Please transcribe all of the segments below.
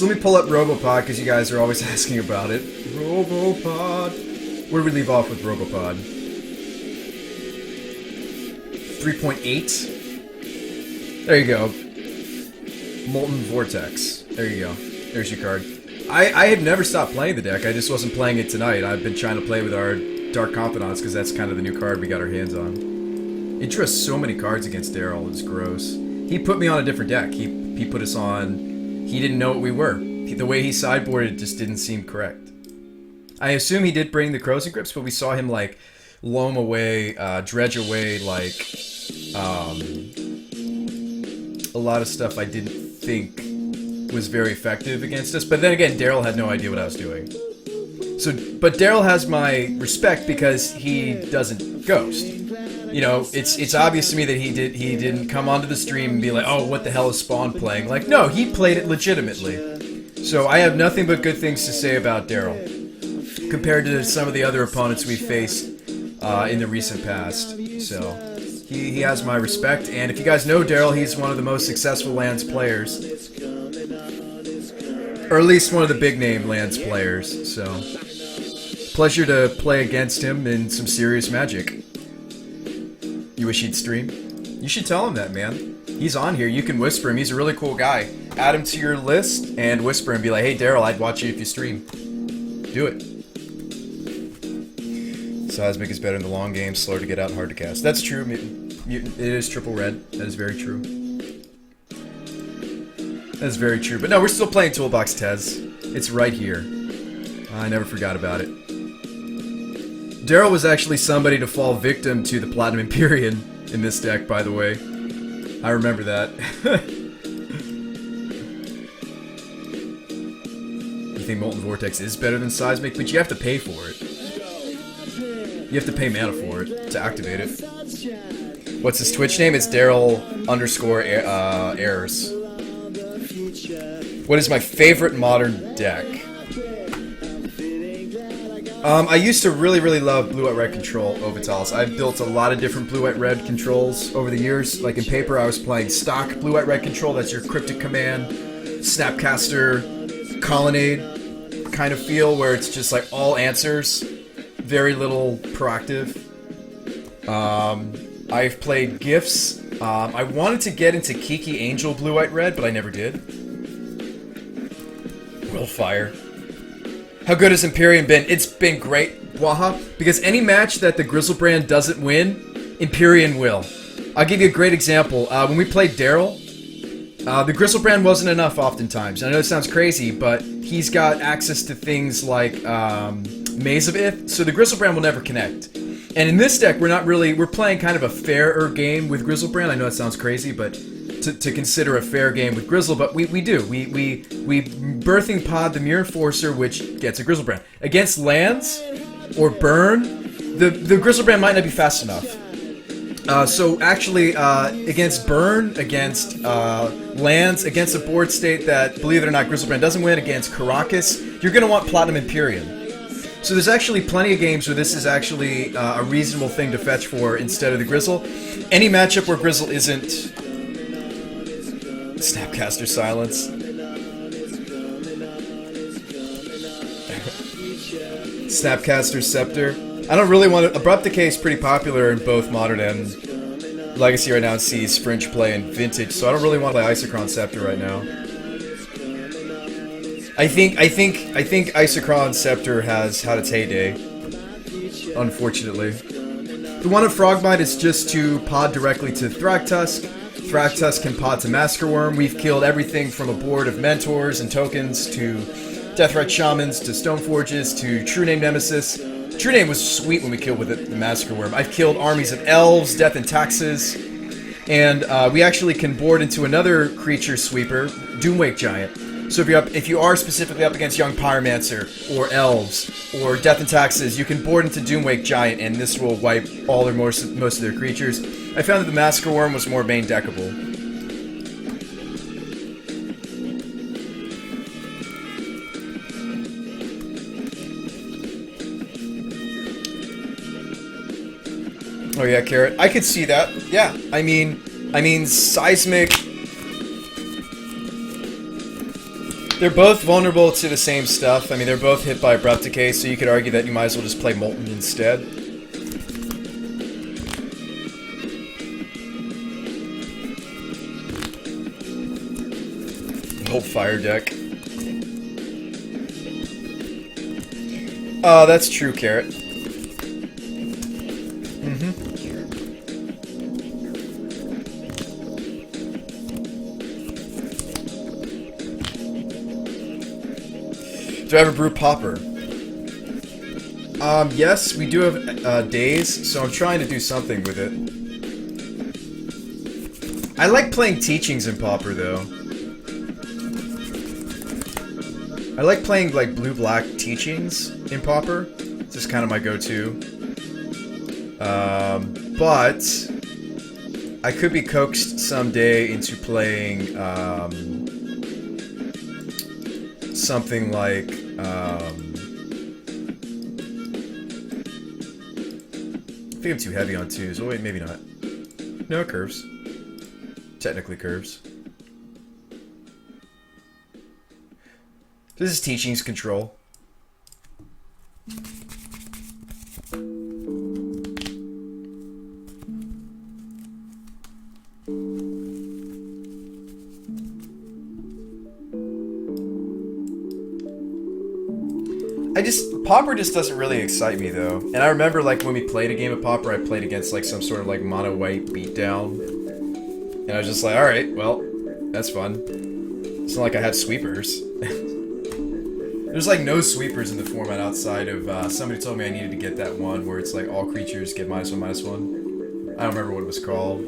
So let me pull up Robopod, because you guys are always asking about it. Robopod. Where did we leave off with Robopod? 3.8. There you go. Molten Vortex. There you go. There's your card. I have never stopped playing the deck. I just wasn't playing it tonight. I've been trying to play with our Dark Confidants because that's kind of the new card we got our hands on. It drew us so many cards against Daryl. It's gross. He put me on a different deck. He put us on... He didn't know what we were. The way he sideboarded just didn't seem correct. I assume he did bring the Crows and Grips, but we saw him, like, loam away, dredge away, like, a lot of stuff I didn't think was very effective against us. But then again, Daryl had no idea what I was doing. So, but Daryl has my respect because he doesn't ghost. You know, it's obvious to me that he didn't come onto the stream and be like, oh, what the hell is Spawn playing? Like, no, he played it legitimately. So I have nothing but good things to say about Daryl compared to some of the other opponents we've faced in the recent past. So he has my respect, and if you guys know Daryl, he's one of the most successful Lands players. Or at least one of the big name Lands players, so pleasure to play against him in some serious Magic. You wish he'd stream? You should tell him that, man. He's on here. You can whisper him. He's a really cool guy. Add him to your list and whisper and be like, hey, Daryl, I'd watch you if you stream. Do it. Seismic is better in the long game, slower to get out, hard to cast. That's true. It is triple red. That is very true. That is very true. But no, we're still playing Toolbox Tez. It's right here. I never forgot about it. Daryl was actually somebody to fall victim to the Platinum Empyrean in this deck, by the way. I remember that. You think Molten Vortex is better than Seismic? But you have to pay for it. You have to pay mana for it to activate it. What's his Twitch name? It's Daryl_errors. What is my favorite modern deck? I used to really love blue-white-red control Ovitalis. I've built a lot of different blue-white-red controls over the years. Like in paper, I was playing stock blue-white-red control. That's your Cryptic Command, Snapcaster, Colonnade kind of feel, where it's just like all answers, very little proactive. I've played Gifts. I wanted to get into Kiki Angel blue-white-red, but I never did. Willfire. How good has Empyrean been? It's been great, Waha, because any match that the Grizzlebrand doesn't win, Empyrean will. I'll give you a great example. When we played Daryl, the Grizzlebrand wasn't enough oftentimes. I know it sounds crazy, but he's got access to things like Maze of Ith, so the Grizzlebrand will never connect. And in this deck, we're playing kind of a fairer game with Grizzlebrand. I know it sounds crazy, but to consider a fair game with Grizzle, but we do. We Birthing Pod the Mirror Enforcer, which gets a Grizzlebrand. Against lands or burn, the Grizzlebrand might not be fast enough. So actually, against burn, against lands, against a board state that, believe it or not, Grizzlebrand doesn't win, against Caracas, you're going to want Platinum Empyrean. So there's actually plenty of games where this is actually a reasonable thing to fetch for instead of the Grizzle. Any matchup where Grizzle isn't... Snapcaster Silence. Snapcaster Scepter. I don't really want to... Abrupt Decay is pretty popular in both Modern and Legacy right now, and sees Fringe play in Vintage, so I don't really want to play Isochron Scepter right now. I think Isochron Scepter has had its heyday, unfortunately. The one of Frogmite is just to pod directly to Thragtusk. Thragtusk can pod to Maskerworm. We've killed everything from a board of Mentors and Tokens to Deathrite Shamans to Stoneforges to True Name Nemesis. True Name was sweet when we killed with it, the Maskerworm. I've killed armies of Elves, Death and Taxes, and we actually can board into another creature sweeper, Doomwake Giant. So if you are specifically up against Young Pyromancer or Elves or Death and Taxes, you can board into Doomwake Giant, and this will wipe all or most of their creatures. I found that the Maskerworm was more main deckable. Oh yeah, Carrot. I could see that. Yeah, I mean, Seismic. They're both vulnerable to the same stuff. I mean, they're both hit by Abrupt Decay, so you could argue that you might as well just play Molten instead. Whole fire deck. Oh, that's true, Carrot. Do I ever brew Popper? Yes, we do have days, so I'm trying to do something with it. I like playing teachings in Popper, though. I like playing, like, blue-black teachings in Popper. It's just kind of my go-to. But I could be coaxed someday into playing, something like, I think I'm too heavy on twos. Oh, wait, maybe not. No, it curves. Technically curves. This is teachings control. Popper just doesn't really excite me, though. And I remember, like, when we played a game of Popper, I played against, like, some sort of, like, mono-white beatdown. And I was just like, alright, well, that's fun. It's not like I had sweepers. There's, like, no sweepers in the format outside of, somebody told me I needed to get that one where it's, like, all creatures get -1/-1. I don't remember what it was called.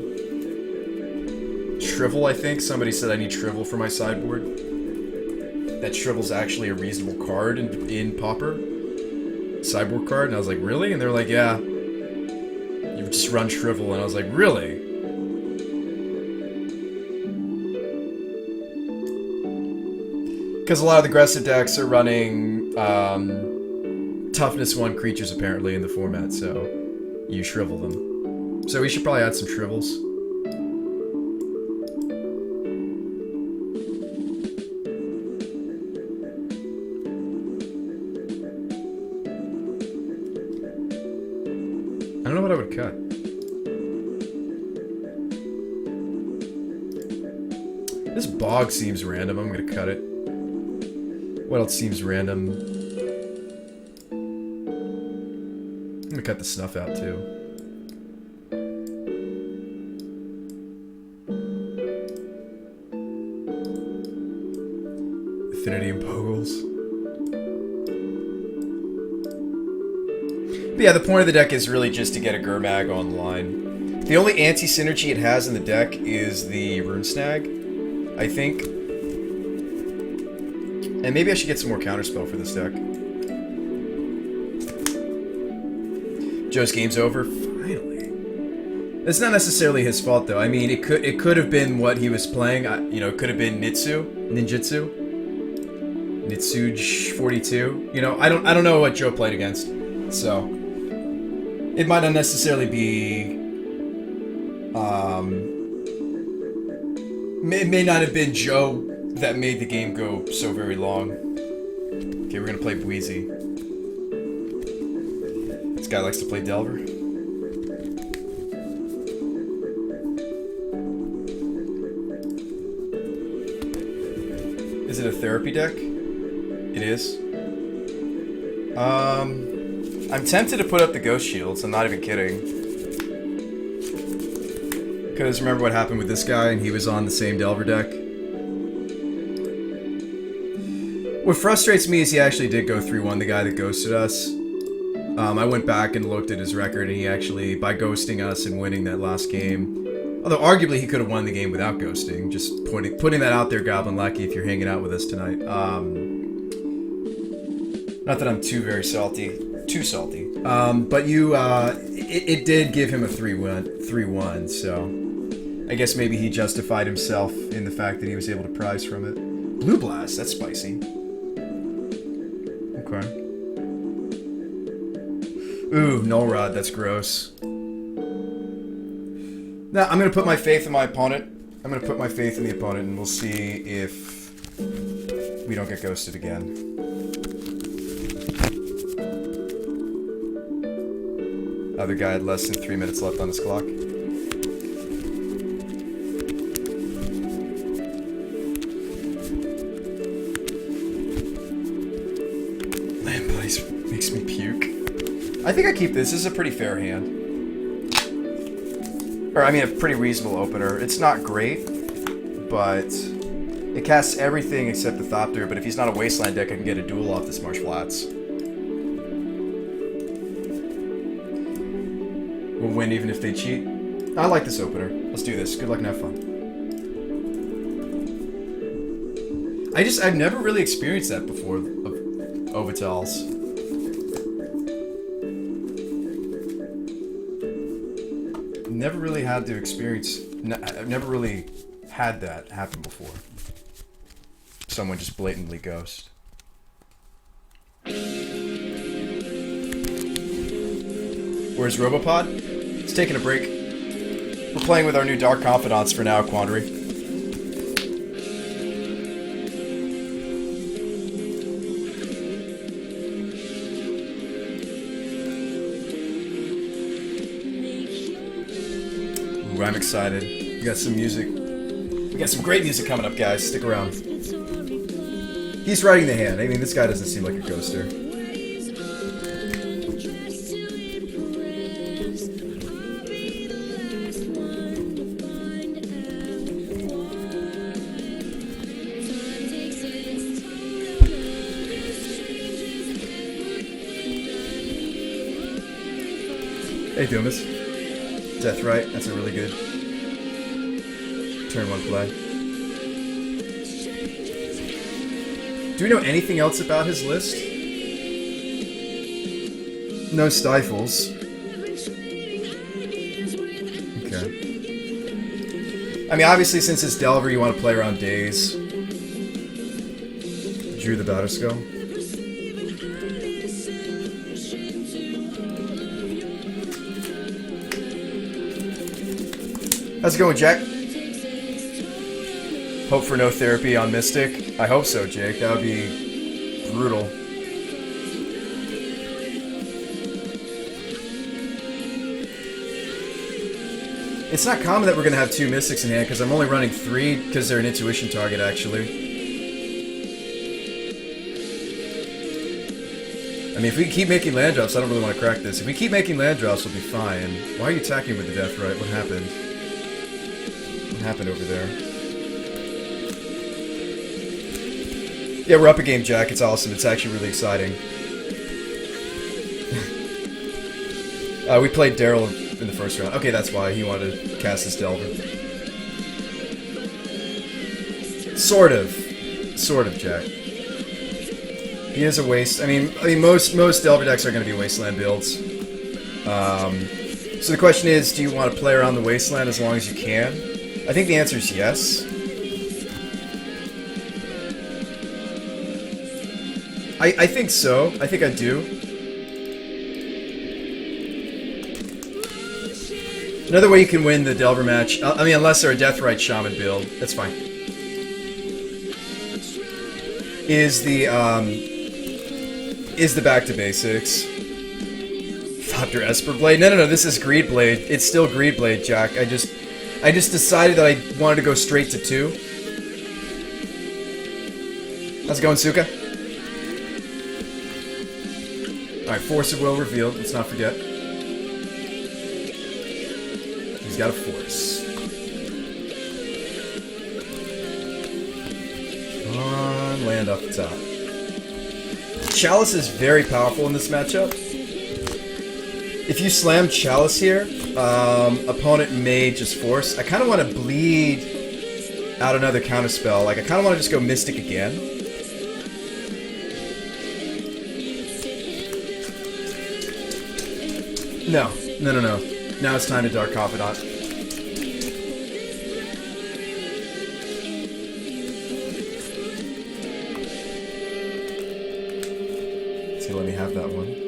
Shrivel, I think. Somebody said I need Shrivel for my sideboard. That Shrivel's actually a reasonable card in Popper. Sideboard card, and I was like, really? And they're like, yeah. You just run Shrivel, and I was like, really? Because a lot of the aggressive decks are running toughness 1 creatures, apparently, in the format, so you Shrivel them. So we should probably add some Shrivels. I don't know what I would cut. This bog seems random. I'm gonna cut it. What else seems random? I'm gonna cut the snuff out too. Affinity and Pogles. But yeah, the point of the deck is really just to get a Gurmag online. The only anti-synergy it has in the deck is the Rune Snag, I think. And maybe I should get some more counterspell for this deck. Joe's game's over. Finally. It's not necessarily his fault, though. I mean, it could have been what he was playing. You know, it could have been Ninjutsu, Nitsuj 42. You know, I don't know what Joe played against, so it might not necessarily be. It may not have been Joe that made the game go so very long. Okay, we're gonna play Bweezy. This guy likes to play Delver. Is it a therapy deck? It is. I'm tempted to put up the Ghost Shields, I'm not even kidding. Because remember what happened with this guy, and he was on the same Delver deck? What frustrates me is he actually did go 3-1, the guy that ghosted us. I went back and looked at his record, and he actually, by ghosting us and winning that last game, although arguably he could have won the game without ghosting, just putting that out there, Goblin Lucky, if you're hanging out with us tonight. Not that I'm too salty. But you, it did give him a 3-1, so I guess maybe he justified himself in the fact that he was able to prize from it. Blue Blast, that's spicy. Okay. Ooh, Null Rod, that's gross. Now, I'm gonna put my faith in my opponent. I'm gonna put my faith in the opponent, and we'll see if we don't get ghosted again. Other guy had less than 3 minutes left on his clock. Land place makes me puke. I think I keep this. This is a pretty fair hand. Or, I mean, a pretty reasonable opener. It's not great, but it casts everything except the Thopter, but if he's not a Wasteland deck, I can get a duel off this Marsh Flats. We'll win even if they cheat. I like this opener. Let's do this. Good luck and have fun. I've never really experienced that before, of Ovitals. Never really had to experience... I've never really had that happen before. Someone just blatantly ghost. Where's Robopod? It's taking a break. We're playing with our new Dark Confidants for now, Quandary. Ooh, I'm excited. We got some music. We got some great music coming up, guys. Stick around. He's writing the hand. I mean, this guy doesn't seem like a ghoster. Hey, Doomas. Death Right. That's a really good turn one play. Do we know anything else about his list? No stifles. Okay. I mean, obviously, since it's Delver, you want to play around days. Drew the Batter Skull. How's it going, Jack? Hope for no therapy on Mystic. I hope so, Jake. That would be brutal. It's not common that we're going to have 2 Mystics in hand, because I'm only running 3, because they're an intuition target, actually. I mean, if we keep making land drops, I don't really want to crack this. If we keep making land drops, we'll be fine. Why are you attacking with the Death Right? What happened? What happened over there? Yeah, we're up a game, Jack. It's awesome. It's actually really exciting. We played Daryl in the first round. Okay, that's why he wanted to cast this Delver. Sort of. Sort of, Jack. He is a waste. I mean, most Delver decks are going to be Wasteland builds. So the question is, do you want to play around the Wasteland as long as you can? I think the answer is yes. I think so. I think I do. Another way you can win the Delver match, I mean, unless they're a Deathrite Shaman build, that's fine, is the back to basics. Dr. Esperblade? No, this is Greedblade. It's still Greedblade, Jack. I just decided that I wanted to go straight to 2. How's it going, Suka? Alright, Force of Will revealed. Let's not forget. He's got a Force. Come on, land off the top. Chalice is very powerful in this matchup. If you slam Chalice here, opponent may just Force. I kind of want to bleed out another counterspell. Like, I kind of want to just go Mystic again. No. Now it's time to Dark Confidant. So let me have that one.